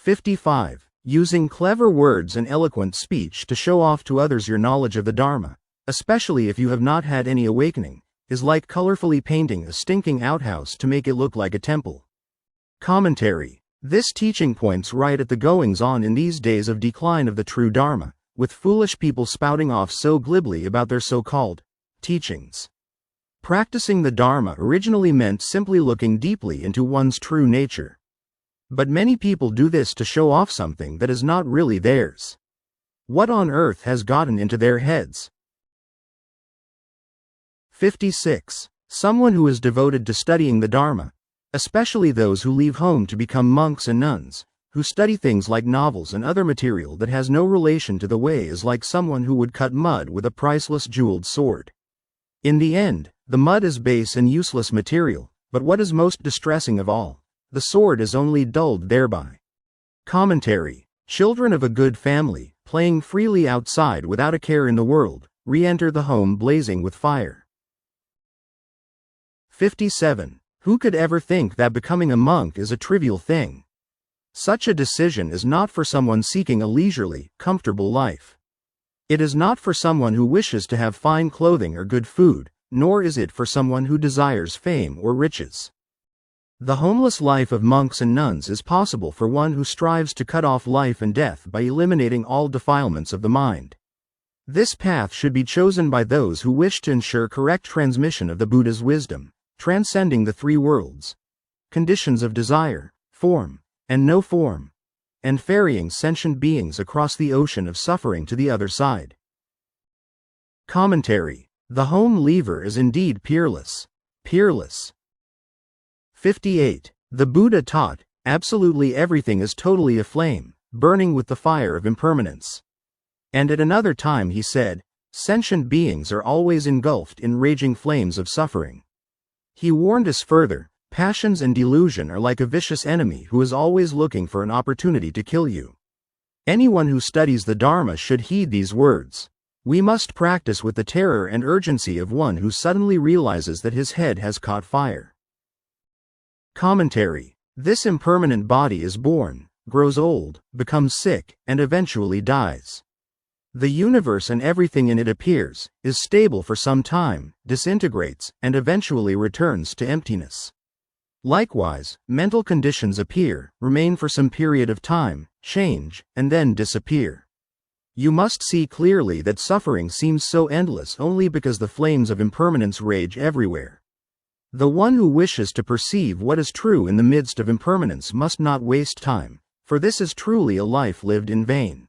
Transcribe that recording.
55. Using clever words and eloquent speech to show off to others your knowledge of the Dharma, especially if you have not had any awakening, is like colorfully painting a stinking outhouse to make it look like a temple. Commentary. This teaching points right at the goings-on in these days of decline of the true Dharma, with foolish people spouting off so glibly about their so-called teachings. Practicing the Dharma originally meant simply looking deeply into one's true nature. But many people do this to show off something that is not really theirs. What on earth has gotten into their heads? 56. Someone who is devoted to studying the Dharma, especially those who leave home to become monks and nuns, who study things like novels and other material that has no relation to the way, is like someone who would cut mud with a priceless jeweled sword. In the end, the mud is base and useless material, but what is most distressing of all, the sword is only dulled thereby. Commentary. Children of a good family, playing freely outside without a care in the world, re-enter the home blazing with fire. 57. Who could ever think that becoming a monk is a trivial thing? Such a decision is not for someone seeking a leisurely, comfortable life. It is not for someone who wishes to have fine clothing or good food, nor is it for someone who desires fame or riches. The homeless life of monks and nuns is possible for one who strives to cut off life and death by eliminating all defilements of the mind. This path should be chosen by those who wish to ensure correct transmission of the Buddha's wisdom, transcending the three worlds, conditions of desire, form, and no form, and ferrying sentient beings across the ocean of suffering to the other side. Commentary. The home leaver is indeed peerless. Peerless. 58. The Buddha taught, absolutely everything is totally aflame, burning with the fire of impermanence. And at another time he said, sentient beings are always engulfed in raging flames of suffering. He warned us further, passions and delusion are like a vicious enemy who is always looking for an opportunity to kill you. Anyone who studies the Dharma should heed these words. We must practice with the terror and urgency of one who suddenly realizes that his head has caught fire. Commentary. This impermanent body is born, grows old, becomes sick, and eventually dies. The universe and everything in it appears, is stable for some time, disintegrates, and eventually returns to emptiness. Likewise, mental conditions appear, remain for some period of time, change, and then disappear. You must see clearly that suffering seems so endless only because the flames of impermanence rage everywhere. The one who wishes to perceive what is true in the midst of impermanence must not waste time, for this is truly a life lived in vain.